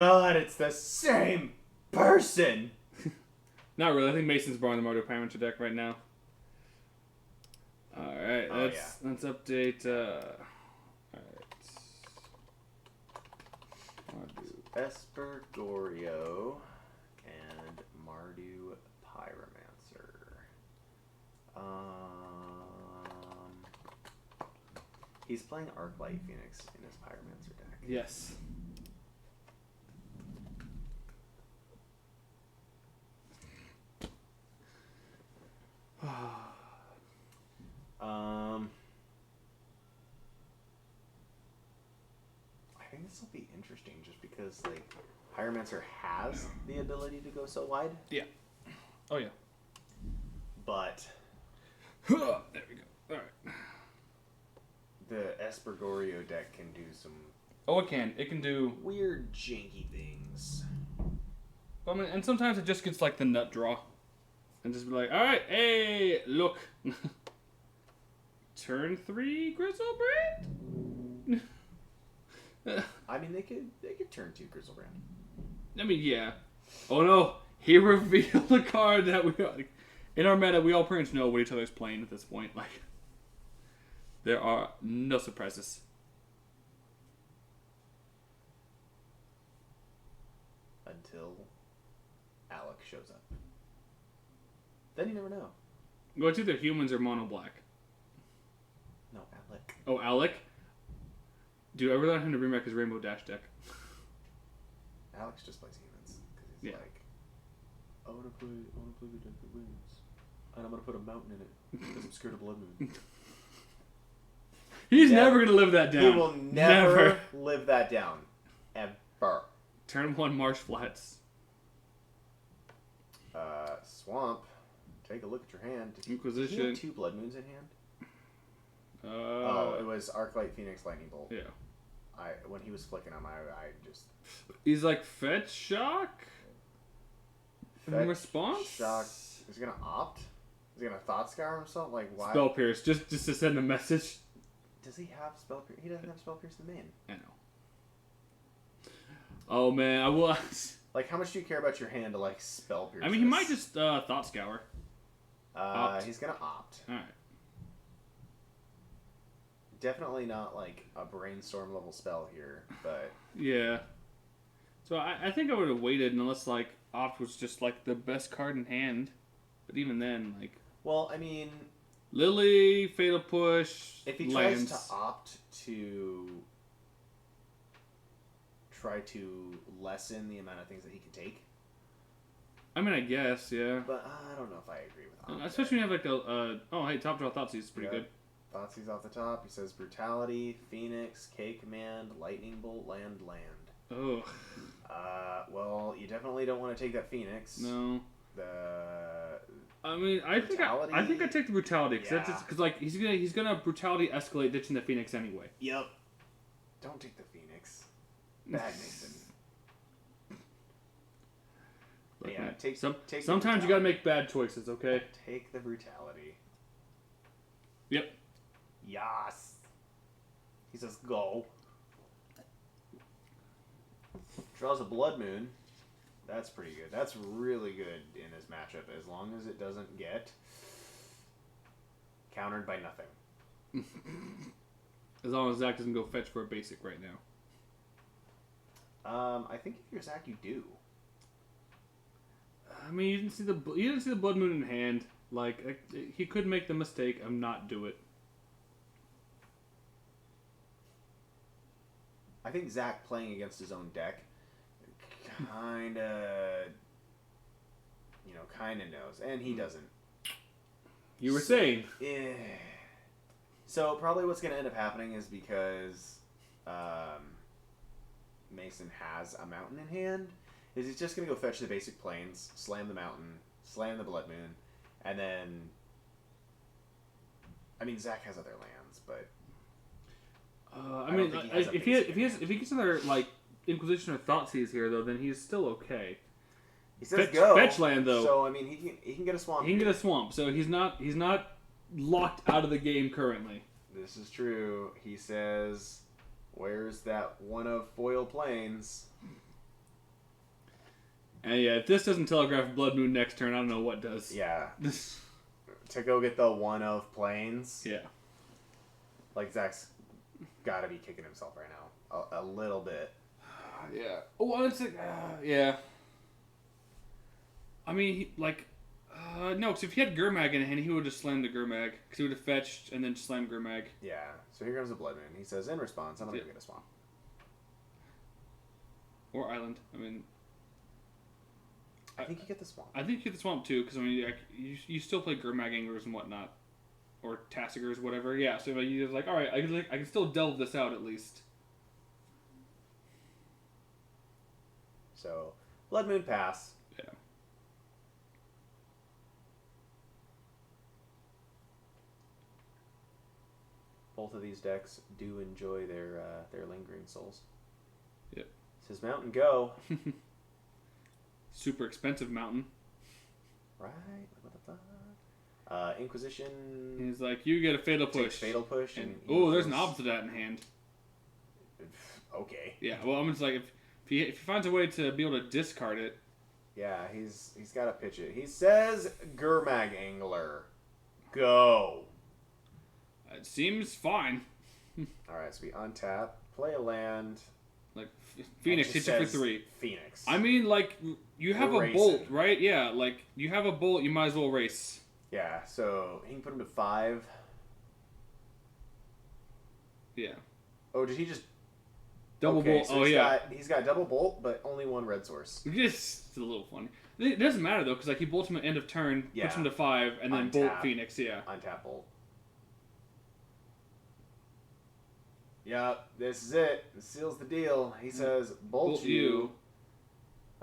God, it's the same person. Not really. I think Mason's borrowing the Pyromancer deck right now. Alright, let's update. Alright. Esper, Goryo, and Mardu Pyromancer. He's playing Arclight Phoenix in his Pyromancer deck. Yes. I think this will be interesting just because, like, Pyromancer has the ability to go so wide. Yeah. Oh, yeah. But there we go. Alright. the Esper Goryo deck can do some Oh, it can. It can do weird, janky things. I mean, and sometimes it just gets like the nut draw. And just be like, alright, hey, look. Turn 3 Grizzlebrand? I mean, they could turn 2 Grizzlebrand. I mean, yeah. Oh no, he revealed a card that we like, in our meta. We all pretty much know what each other's playing at this point. Like, there are no surprises. Until Alec shows up. Then you never know. Well, it's either humans or mono black. No, Alec. Oh, Alec? Dude, I really want him to bring back his Rainbow Dash deck. Alex just plays humans because he's like, I want to play the deck that wins, and I'm gonna put a mountain in it because I'm scared of Blood Moon. He's never gonna live that down. He will never live that down, ever. Turn 1 Marsh Flats. Swamp. Take a look at your hand. Inquisition. Did he have 2 Blood Moons in hand? It was Arclight Phoenix Lightning Bolt. Yeah. When he was flicking them, I just... He's like, Fetch Shock? Fetch Response? Shock. Is he gonna opt? Is he gonna Thought Scour himself? Like, why? Spell Pierce, just to send a message. Does he have Spell Pierce? He doesn't have Spell Pierce in the main. I know. Oh man, I will. Like, how much do you care about your hand to, like, Spell Pierce? I mean, he might just Thought Scour. He's gonna opt. Alright. Definitely not, like, a Brainstorm level spell here, but... Yeah. So I think I would have waited unless, like, Opt was just, like, the best card in hand. But even then, like... Well, I mean... Lily, Fatal Push, if he lands. tries to opt to... try to lessen the amount of things that he can take... I mean, I guess, yeah. But I don't know if I agree with opt. Especially when you have, like, a... oh, hey, Top Draw Thoughtseize is pretty good. Thoughtseize off the top. He says Brutality, Phoenix, K Command, Lightning Bolt, land. Oh. Well, you definitely don't want to take that Phoenix. No. I mean, I think I take the Brutality because like he's gonna Brutality escalate ditching the Phoenix anyway. Yep. Don't take the Phoenix. Bad Mason. Look, yeah, man, take sometimes you gotta make bad choices, okay? Take the Brutality. Yep. Yas. He says go. Draws a Blood Moon. That's pretty good. That's really good in this matchup, as long as it doesn't get countered by nothing. As long as Zach doesn't go fetch for a basic right now. I think if you're Zach, you do. I mean, you didn't see the Blood Moon in hand. Like, he could make the mistake of not do it. I think Zach playing against his own deck kind of knows, and he doesn't. You were saying. Yeah. So probably what's going to end up happening is because Mason has a mountain in hand, is he's just going to go fetch the basic plains, slam the mountain, slam the Blood Moon, and then... I mean, Zach has other lands, but... I mean, if he gets another, like, Inquisition or Thoughtseize here, though, then he's still okay. He says go. Fetch land, though. So, I mean, he can get a swamp. He can get a swamp, so he's not locked out of the game currently. This is true. He says, where's that one of foil plains? And yeah, if this doesn't telegraph Blood Moon next turn, I don't know what does. Yeah. This. To go get the 1 of planes. Yeah. Like, Zach's got to be kicking himself right now. A little bit. Yeah. Oh, it's like, yeah. I mean, no, because if he had Gurmag in hand, he would have just slammed the Gurmag. Because he would have fetched and then slammed Gurmag. Yeah. So here comes the Blood Moon. He says, in response, I'm going to go get a swamp. Or Island. I mean... I think you get the swamp. I think you get the swamp too, because I mean, you still play Gurmag Anglers and whatnot. Or Tassigers, whatever. Yeah, so you're just like, alright, I can still delve this out at least. So, Blood Moon pass. Yeah. Both of these decks do enjoy their lingering souls. Yep. Says Mountain go. Super expensive mountain. Right? What the fuck? Inquisition. He's like, you get a fatal push. Fatal push. And there's an opposite of that in hand. Okay. Yeah, well, I'm just like, if he finds a way to be able to discard it. Yeah, he's got to pitch it. He says Gurmag Angler. Go. It seems fine. Alright, so we untap, play a land. Like, Phoenix hits it for 3. Phoenix. I mean, like, you have a bolt, right? Yeah, like, you have a bolt, you might as well race. Yeah, so he can put him to 5. Yeah. Oh, did he just... Double bolt, so he's got double bolt, but only 1 red source. It's a little funny. It doesn't matter, though, because, like, he bolts him at end of turn, puts him to 5, and then bolt Phoenix, yeah. Untap bolt. Yep, this is it. This seals the deal. He says, bolt you.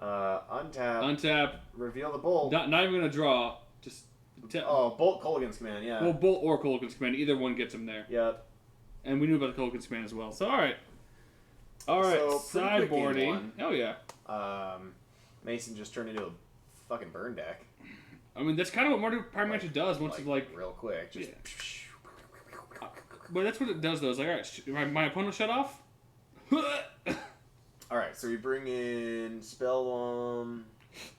Untap. Reveal the bolt. Not even going to draw. Just... bolt Kolaghan's Command, yeah. Well, bolt or Kolaghan's Command. Either one gets him there. Yep. And we knew about the Kolaghan's Command as well. So, alright. Alright, so, sideboarding. Oh, yeah. Mason just turned into a fucking burn deck. I mean, that's kind of what Pyromancer does once it's like... Real quick. Just... Yeah. But that's what it does, though. It's like, alright, my opponent shut off? Alright, so we bring in Spellbomb,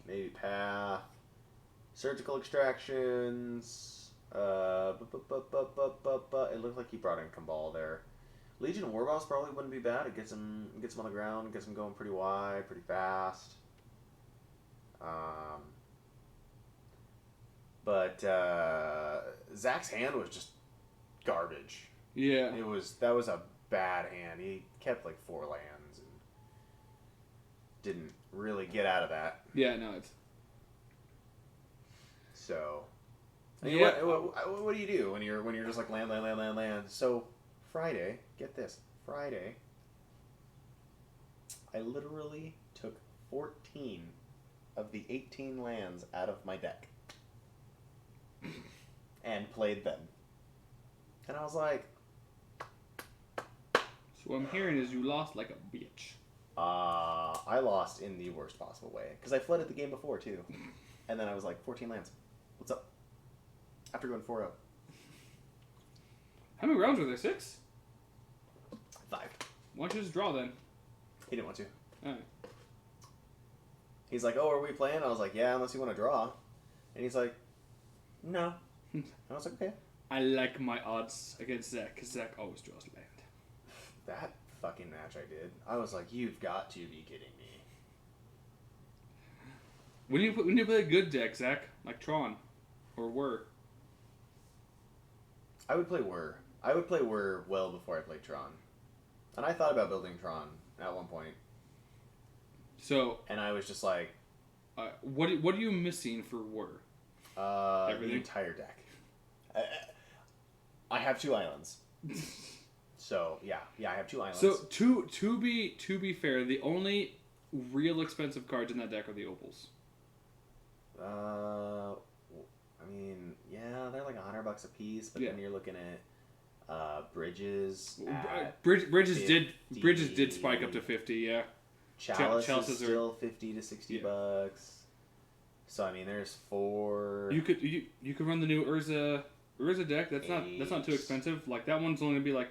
maybe Path, Surgical Extractions, it looked like he brought in Kambal there. Legion of Warboss probably wouldn't be bad. It gets him on the ground, gets him going pretty wide, pretty fast. But Zach's hand was just garbage. Yeah. That was a bad hand. He kept like 4 lands and didn't really get out of that. Yeah, no, it's... So, I mean, what do you do when you're just like land? So, Friday, get this. Friday, I literally took 14 of the 18 lands out of my deck and played them. And I was like... So what I'm hearing is you lost like a bitch. I lost in the worst possible way. Because I flooded the game before, too. And then I was like, 14 lands. What's up? After going 4-0. How many rounds were there? 6? 5. Why don't you just draw then? He didn't want to. Alright. He's like, oh, are we playing? I was like, yeah, unless you want to draw. And he's like, no. And I was like, okay. I like my odds against Zach, because Zach always draws land. That fucking match I did, I was like, you've got to be kidding me. When you play a good deck, Zach, like Tron, or Whir? I would play Whir. I would play Whir well before I played Tron. And I thought about building Tron at one point. So... And I was just like... what are you missing for Whir? The entire deck. I have 2 islands. So, yeah, I have 2 islands. So, to be fair, the only real expensive cards in that deck are the opals. I mean, yeah, they're like $100 a piece, but then you're looking at Bridges. Bridges did spike up to 50, yeah. Chalice is still 50 to 60 bucks. So I mean, there's 4. You could run the new Urza deck. That's not too expensive. Like that one's only gonna be like,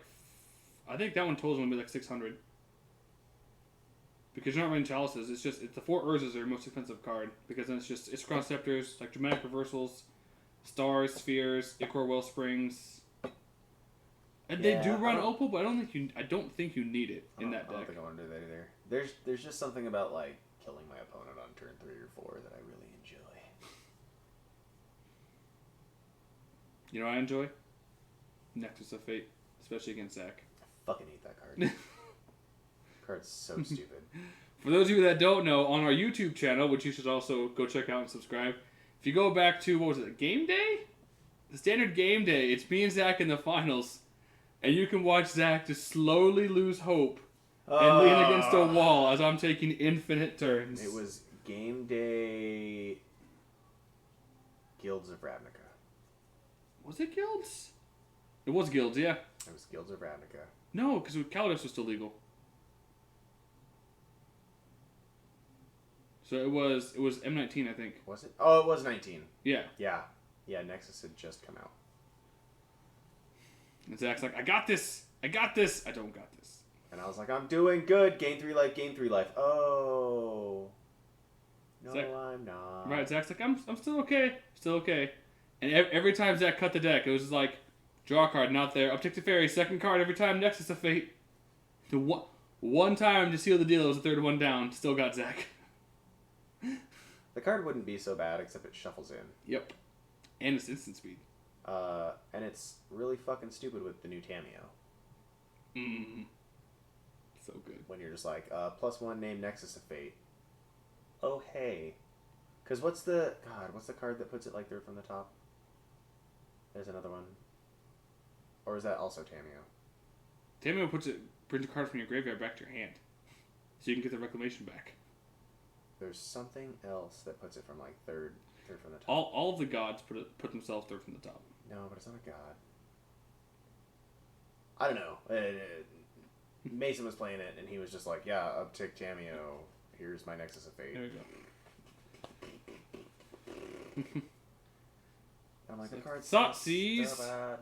I think that one totals gonna be like 600. because you're not running chalices. It's the 4 Urzas are your most expensive card, because then it's cross scepters, like dramatic reversals, stars, spheres, Ichor Wellsprings. And they do run Opal, but I don't think you need it in that deck. I don't think I want to do that either. There's just something about like killing my opponent on turn 3 or 4 that I really enjoy. You know what I enjoy? Nexus of Fate, especially against Zach. I fucking hate that card. Card's so stupid. For those of you that don't know, on our YouTube channel, which you should also go check out and subscribe, if you go back to, what was it, Game Day? The standard Game Day, it's me and Zach in the finals. And you can watch Zach just slowly lose hope and lean against a wall as I'm taking infinite turns. It was Game Day Guilds of Ravnica. Was it Guilds? It was Guilds, yeah. It was Guilds of Ravnica. No, because Kaladesh was still legal. So it was M19, I think. Was it? Oh, it was 19. Yeah. Yeah, Nexus had just come out. And Zach's like, I got this. I don't got this. And I was like, I'm doing good. Gain 3 life. Oh. No, Zach, I'm not. Right, Zach's like, I'm still okay. And every time Zach cut the deck, it was just like, draw a card, not there. Uptick to Fairy, second card every time, Nexus of Fate. The one time to seal the deal, it was the third one down. Still got Zach. The card wouldn't be so bad, except it shuffles in. Yep. And it's instant speed. And it's really fucking stupid with the new Tameo. So good. When you're just like, +1 name Nexus of Fate. Oh, hey. Because what's the card that puts it like third from the top? There's another one. Or is that also Tameo? Tameo brings a card from your graveyard back to your hand. So you can get the Reclamation back. There's something else that puts it from like third from the top. All of the gods put themselves third from the top. No, but it's not a god. I don't know. Mason was playing it, and he was just like, yeah, uptick Tameo. Here's my Nexus of Fate. There we go. I'm like, the card's Thoughtseize. so bad.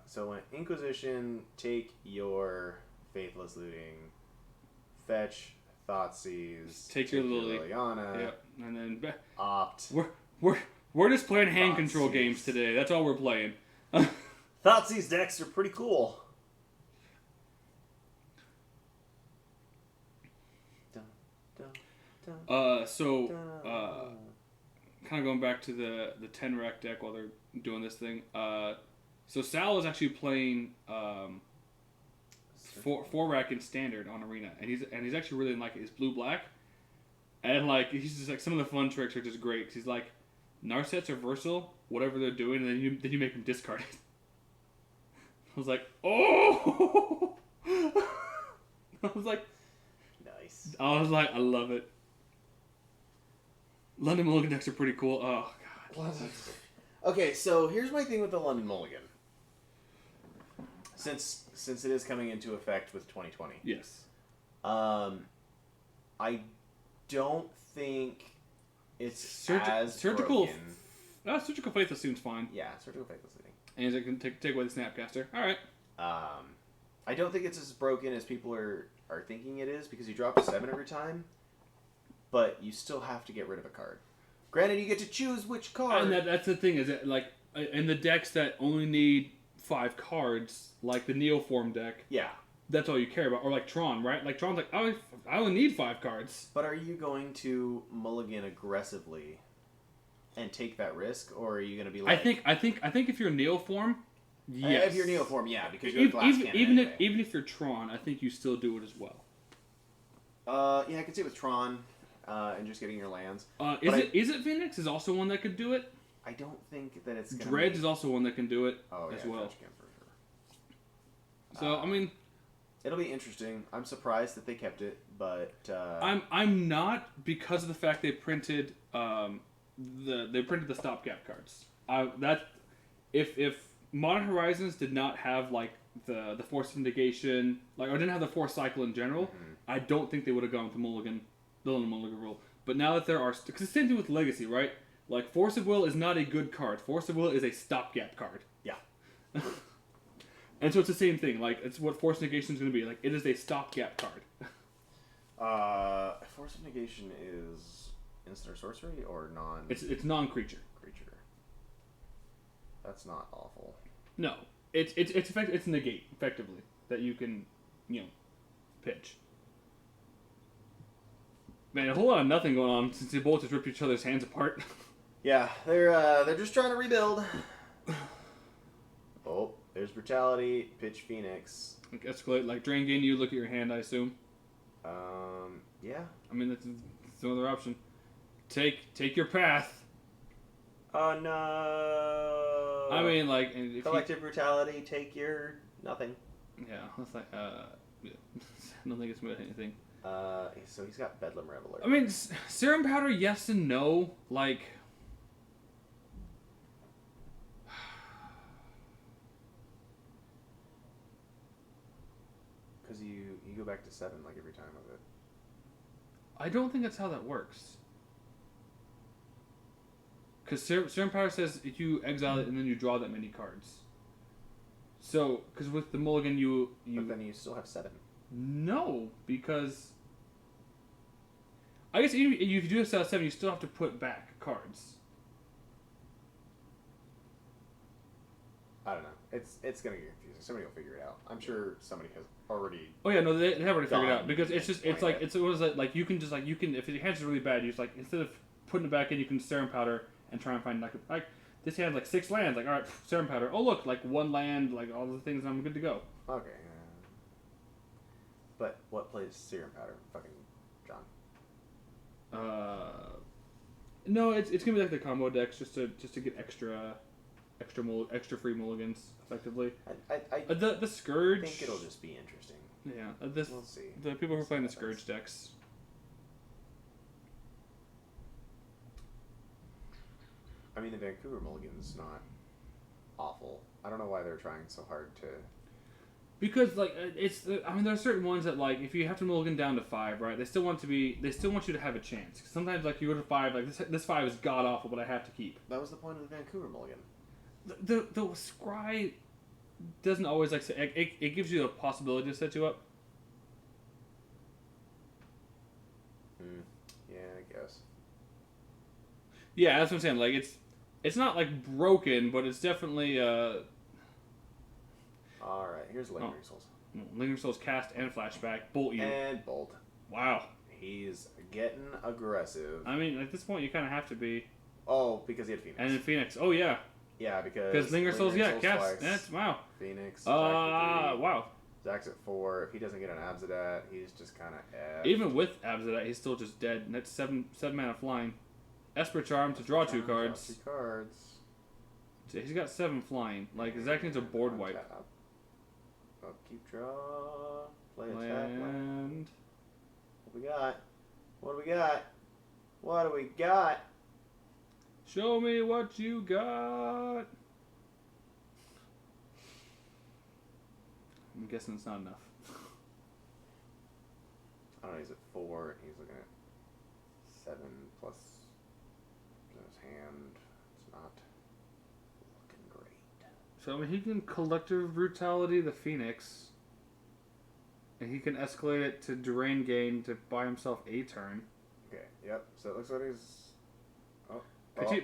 So when Inquisition, take your Faithless Looting, fetch Thoughtseize, take your Liliana, yep, and then opt. We're just playing hand control games today. That's all we're playing. Thoughtseize decks are pretty cool. Kind of going back to the 10 rack deck while they're doing this thing. So Sal is actually playing 4 rack in standard on Arena, and he's actually really like it. It's blue black, and like he's just like some of the fun tricks are just great. 'Cause he's like, Narsets are versatile, whatever they're doing, and then you make them discard it. I was like, oh! I was like, nice. I was like, I love it. London Mulligan decks are pretty cool. Oh god. Okay, so here's my thing with the London Mulligan. Since it is coming into effect with 2020. Yes. I don't think it's surgical. broken. Surgical Faithless seems fine. Yeah, surgical faithless leading. And it can take away the Snapcaster. All right. I don't think it's as broken as people are thinking it is, because you drop a 7 every time, but you still have to get rid of a card. Granted, you get to choose which card. And that's the thing, is that like in the decks that only need 5 cards, like the Neoform deck. Yeah. That's all you care about. Or like Tron, right? Like Tron's like, I only need 5 cards. But are you going to mulligan aggressively and take that risk, or are you going to be like? I think if you're Neoform, yes. If you're Neoform, yeah, because you're a glass cannon anyway. Even if you're Tron, I think you still do it as well. Yeah, I could see it with Tron, and just getting your lands. Is it Phoenix is also one that could do it? I don't think that it's gonna Dredge is also one that can do it as well. Dredge can for sure. So I mean, it'll be interesting. I'm surprised that they kept it, but I'm not, because of the fact they printed the stopgap cards. If Modern Horizons did not have like the Force Negation, like, or didn't have the Force Cycle in general, I don't think they would have gone with the London Mulligan rule. But now that there are, because it's the same thing with Legacy, right? Like, Force of Will is not a good card. Force of Will is a stopgap card. Yeah. And so it's the same thing. Like, it's what Force Negation is going to be. Like, it is a stopgap card. Force of Negation is instant or sorcery or non... It's non-creature. Creature. That's not awful. No. It's negate, effectively, that you can, pitch. Man, a whole lot of nothing going on since they both just ripped each other's hands apart. Yeah, they're just trying to rebuild. Oh, there's Brutality, pitch Phoenix. Like, escalate, like, drain gain, you look at your hand, I assume. Yeah. I mean, that's another option. Take your path. Oh, no. I mean, like... If Collective Brutality, take your nothing. Yeah, that's like, yeah. I don't think it's about anything. So he's got Bedlam Reveler. I mean, Serum Powder, yes and no. Like... Because you go back to 7, like, every time of it. I don't think that's how that works. Because Serum Power says if you exile it and then you draw that many cards. So, because with the mulligan you... But then you still have 7. No, because... I guess if you do have 7, you still have to put back cards. I don't know. It's going to get confusing. Somebody will figure it out. I'm sure somebody has already... Oh yeah, no, they have already figured it out. Because you can if your hand's really bad, you just, like, instead of putting it back in, you can Serum Powder and try and find, like this hand's like 6 lands, like, alright, Serum Powder, oh look, like 1 land, like all the things, I'm good to go. Okay. But what plays Serum Powder? Fucking John. No, it's gonna be like the combo decks just to get extra free mulligans, effectively. The Scourge... I think it'll just be interesting. Yeah, we'll see. The people who are playing the Scourge decks... I mean, the Vancouver mulligan's not awful. I don't know why they're trying so hard to... Because, like, there are certain ones that, like, if you have to mulligan down to 5, right, they still want you to have a chance. Sometimes, like, you go to 5, like, this 5 is god-awful, but I have to keep. That was the point of the Vancouver mulligan. The scry doesn't always, like, say, it gives you the possibility to set you up. Yeah, I guess. Yeah, that's what I'm saying. Like, it's not, like, broken, but it's definitely, Alright, here's Lingering Souls. Lingering Souls cast and flashback. Bolt you. And bolt. Wow. He's getting aggressive. I mean, at this point, you kind of have to be. Oh, because he had Phoenix. And then Phoenix. Oh, yeah. Yeah, because Lingering Souls, yeah, cast. That's, wow. Phoenix. Wow. Zack's at 4. If he doesn't get an Abzadat, he's just kind of Even with Abzadat, he's still just dead. And that's 7 mana flying. Esper Charm to draw 2 cards. So he's got 7 flying. Like, Zack needs a board wipe. Upkeep draw. Play attack land. What we got? What do we got? What do we got? Show me what you got. I'm guessing it's not enough. I don't know, he's at 4 and he's looking at 7 plus in his hand. It's not looking great. So, I mean, he can Collective Brutality the Phoenix. And he can escalate it to Drain Gain to buy himself a turn. Okay, yep. So it looks like he's...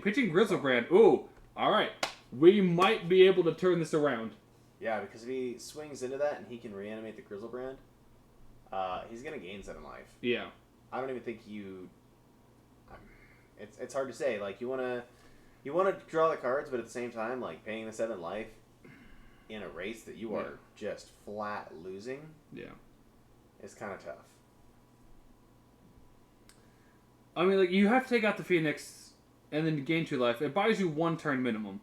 Pitching Grizzlebrand. Ooh, alright. We might be able to turn this around. Yeah, because if he swings into that and he can reanimate the Grizzlebrand, he's going to gain 7 life. Yeah. I don't even think you... It's hard to say. Like, you want to draw the cards, but at the same time, like, paying the 7 life in a race that you are just flat losing is kind of tough. I mean, like, you have to take out the Phoenix and then gain 2 life. It buys you 1 turn minimum.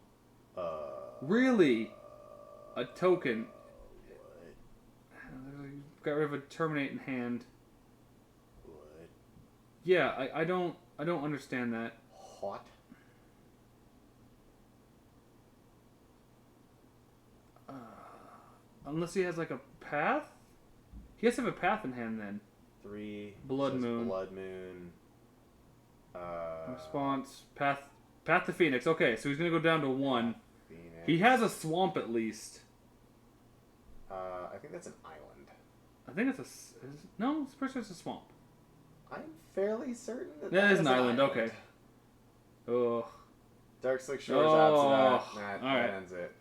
Really? A token. Got rid of a Terminate in hand. What? Yeah, I don't understand that. Hot. Unless he has, like, a path? He has to have a path in hand then. 3. Blood Moon. Blood Moon. Response. Path to Phoenix. Okay, so he's going to go down to 1. Phoenix. He has a swamp at least. I think that's an island. I think it's no, it's pretty sure it's a swamp. I'm fairly certain that is an island. Okay. Oh. Dark Slick Shores adds to that. That Alright. ends it.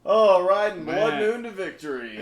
Oh, riding Man. Blood Moon to victory.